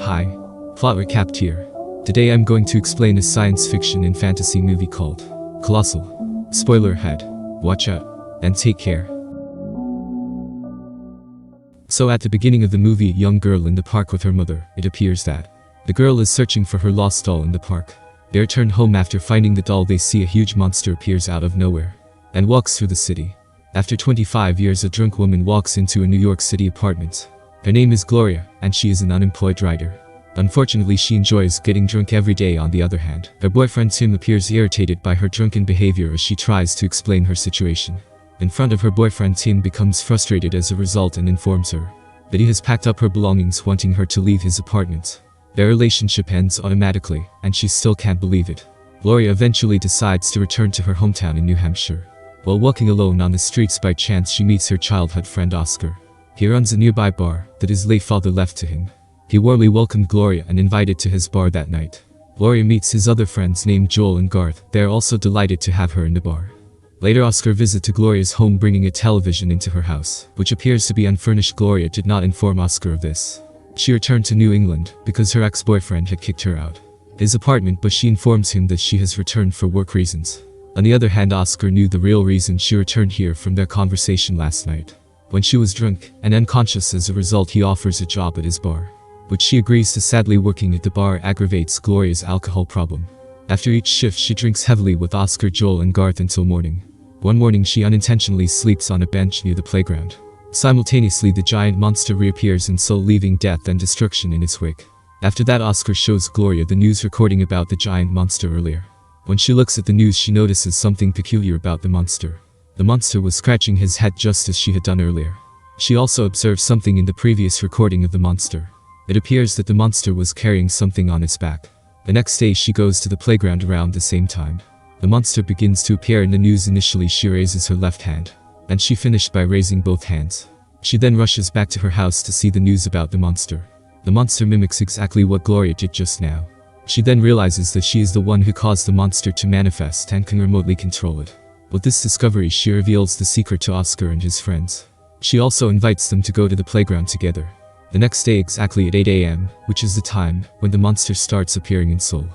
Hi, plot recap here. Today I'm going to explain a science fiction and fantasy movie called Colossal. Spoiler ahead. Watch out, and take care. So at the beginning of the movie, a young girl in the park with her mother. It appears that the girl is searching for her lost doll in the park. They return home after finding the doll. They see a huge monster appears out of nowhere and walks through the city. After 25 years, a drunk woman walks into a New York City apartment. Her name is Gloria, and she is an unemployed writer. Unfortunately, she enjoys getting drunk every day. On the other hand, her boyfriend Tim appears irritated by her drunken behavior as she tries to explain her situation. In front of her boyfriend, Tim becomes frustrated as a result and informs her that he has packed up her belongings, wanting her to leave his apartment. Their relationship ends automatically, and she still can't believe it. Gloria eventually decides to return to her hometown in New Hampshire. While walking alone on the streets, by chance she meets her childhood friend Oscar. He runs a nearby bar that his late father left to him. He warmly welcomed Gloria and invited to his bar that night. Gloria meets his other friends named Joel and Garth. They are also delighted to have her in the bar. Later, Oscar visits to Gloria's home, bringing a television into her house, which appears to be unfurnished. Gloria did not inform Oscar of this. She returned to New England because her ex-boyfriend had kicked her out his apartment, but she informs him that she has returned for work reasons. On the other hand, Oscar knew the real reason she returned here from their conversation last night. When she was drunk and unconscious, as a result, he offers a job at his bar, which she agrees to. Sadly, working at the bar aggravates Gloria's alcohol problem. After each shift, she drinks heavily with Oscar, Joel, and Garth until morning. One morning, she unintentionally sleeps on a bench near the playground. Simultaneously, the giant monster reappears in Seoul, leaving death and destruction in its wake. After that, Oscar shows Gloria the news recording about the giant monster earlier. When she looks at the news, she notices something peculiar about the monster. The monster was scratching his head just as she had done earlier. She also observed something in the previous recording of the monster. It appears that the monster was carrying something on its back. The next day, she goes to the playground around the same time. The monster begins to appear in the news. Initially, she raises her left hand, and she finished by raising both hands. She then rushes back to her house to see the news about the monster. The monster mimics exactly what Gloria did just now. She then realizes that she is the one who caused the monster to manifest and can remotely control it. With this discovery, she reveals the secret to Oscar and his friends. She also invites them to go to the playground together. The next day, exactly at 8 a.m., which is the time when the monster starts appearing in Seoul.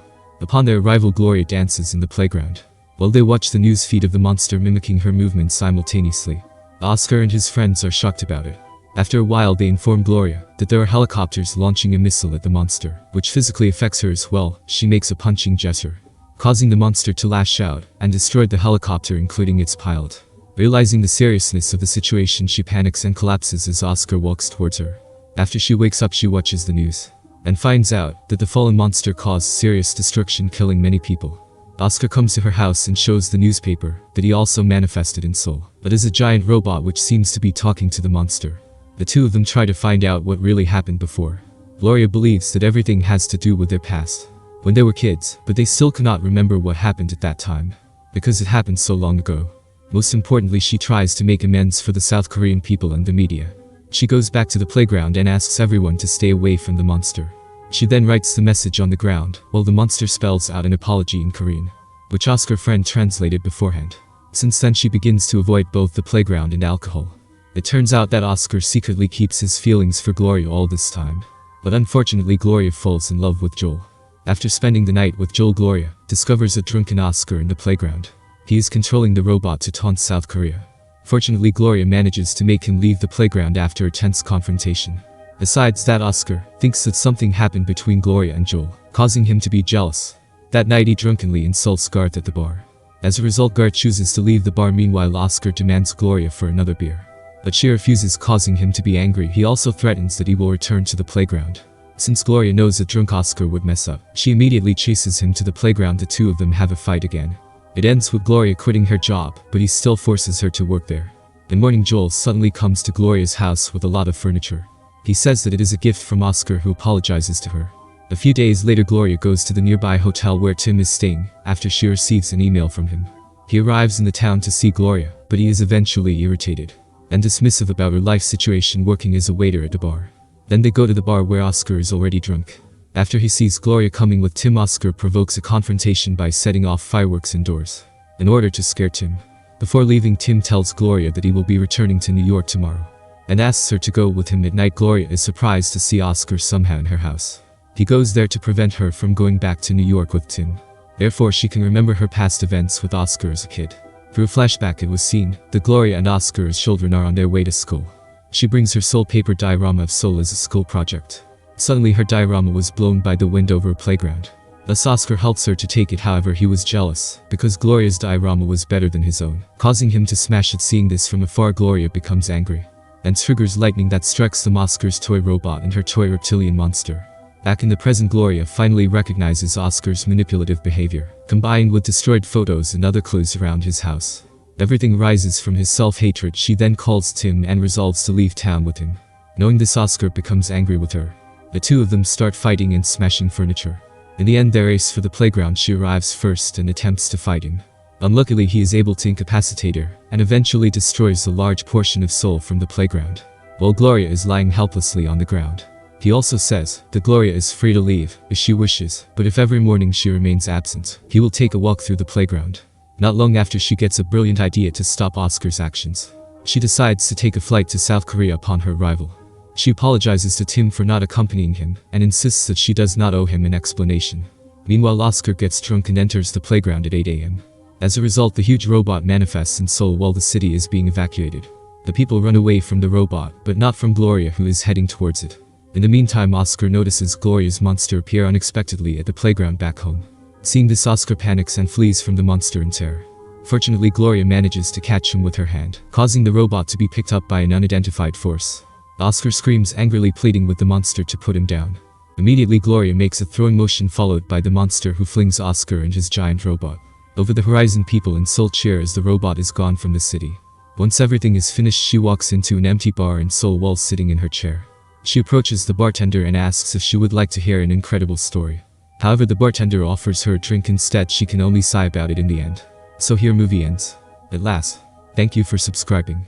Upon their arrival, Gloria dances in the playground, while they watch the news feed of the monster mimicking her movements simultaneously. Oscar and his friends are shocked about it. After a while, they inform Gloria that there are helicopters launching a missile at the monster, which physically affects her as well. She makes a punching gesture, causing the monster to lash out and destroy the helicopter, including its pilot. Realizing the seriousness of the situation, she panics and collapses as Oscar walks towards her. After she wakes up, she watches the news and finds out that the fallen monster caused serious destruction, killing many people. Oscar comes to her house and shows the newspaper that he also manifested in Seoul, but as a giant robot which seems to be talking to the monster. The two of them try to find out what really happened before. Gloria believes that everything has to do with their past, when they were kids, but they still cannot remember what happened at that time, because it happened so long ago. Most importantly, she tries to make amends for the South Korean people and the media. She goes back to the playground and asks everyone to stay away from the monster. She then writes the message on the ground, while the monster spells out an apology in Korean, which Oscar friend translated beforehand. Since then, she begins to avoid both the playground and alcohol. It turns out that Oscar secretly keeps his feelings for Gloria all this time. But unfortunately, Gloria falls in love with Joel. After spending the night with Joel, Gloria discovers a drunken Oscar in the playground. He is controlling the robot to taunt South Korea. Fortunately, Gloria manages to make him leave the playground after a tense confrontation. Besides that, Oscar thinks that something happened between Gloria and Joel, causing him to be jealous. That night, he drunkenly insults Garth at the bar. As a result, Garth chooses to leave the bar. Meanwhile, Oscar demands Gloria for another beer, but she refuses, causing him to be angry. He also threatens that he will return to the playground. Since Gloria knows that drunk Oscar would mess up, she immediately chases him to the playground. The two of them have a fight again. It ends with Gloria quitting her job, but he still forces her to work there. In morning, Joel suddenly comes to Gloria's house with a lot of furniture. He says that it is a gift from Oscar, who apologizes to her. A few days later, Gloria goes to the nearby hotel where Tim is staying, after she receives an email from him. He arrives in the town to see Gloria, but he is eventually irritated and dismissive about her life situation working as a waiter at the bar. Then they go to the bar where Oscar is already drunk. After he sees Gloria coming with Tim, Oscar provokes a confrontation by setting off fireworks indoors in order to scare Tim. Before leaving, Tim tells Gloria that he will be returning to New York tomorrow and asks her to go with him at night. Gloria is surprised to see Oscar somehow in her house. He goes there to prevent her from going back to New York with Tim. Therefore she can remember her past events with Oscar as a kid. Through a flashback it was seen that Gloria and Oscar as children are on their way to school. She brings her soul paper diorama of Soul as a school project. Suddenly her diorama was blown by the wind over a playground. Thus Oscar helps her to take it, however he was jealous, because Gloria's diorama was better than his own, causing him to smash it. Seeing this from afar, Gloria becomes angry and triggers lightning that strikes them Oscar's toy robot and her toy reptilian monster. Back in the present, Gloria finally recognizes Oscar's manipulative behavior, combined with destroyed photos and other clues around his house. Everything rises from his self-hatred. She then calls Tim and resolves to leave town with him. Knowing this, Oscar becomes angry with her. The two of them start fighting and smashing furniture. In the end, they race for the playground. She arrives first and attempts to fight him. Unluckily, he is able to incapacitate her and eventually destroys a large portion of Soul from the playground, while Gloria is lying helplessly on the ground. He also says that Gloria is free to leave if she wishes, but if every morning she remains absent, he will take a walk through the playground. Not long after, she gets a brilliant idea to stop Oscar's actions. She decides to take a flight to South Korea upon her arrival. She apologizes to Tim for not accompanying him and insists that she does not owe him an explanation. Meanwhile, Oscar gets drunk and enters the playground at 8 a.m. As a result, the huge robot manifests in Seoul while the city is being evacuated. The people run away from the robot, but not from Gloria, who is heading towards it. In the meantime, Oscar notices Gloria's monster appear unexpectedly at the playground back home. Seeing this, Oscar panics and flees from the monster in terror. Fortunately, Gloria manages to catch him with her hand, causing the robot to be picked up by an unidentified force. Oscar screams angrily, pleading with the monster to put him down. Immediately, Gloria makes a throwing motion, followed by the monster, who flings Oscar and his giant robot. Over the horizon, people in Seoul cheer as the robot is gone from the city. Once everything is finished, she walks into an empty bar in Seoul while sitting in her chair. She approaches the bartender and asks if she would like to hear an incredible story. However, the bartender offers her a drink instead. She can only sigh about it in the end. So here movie ends. At last. Thank you for subscribing.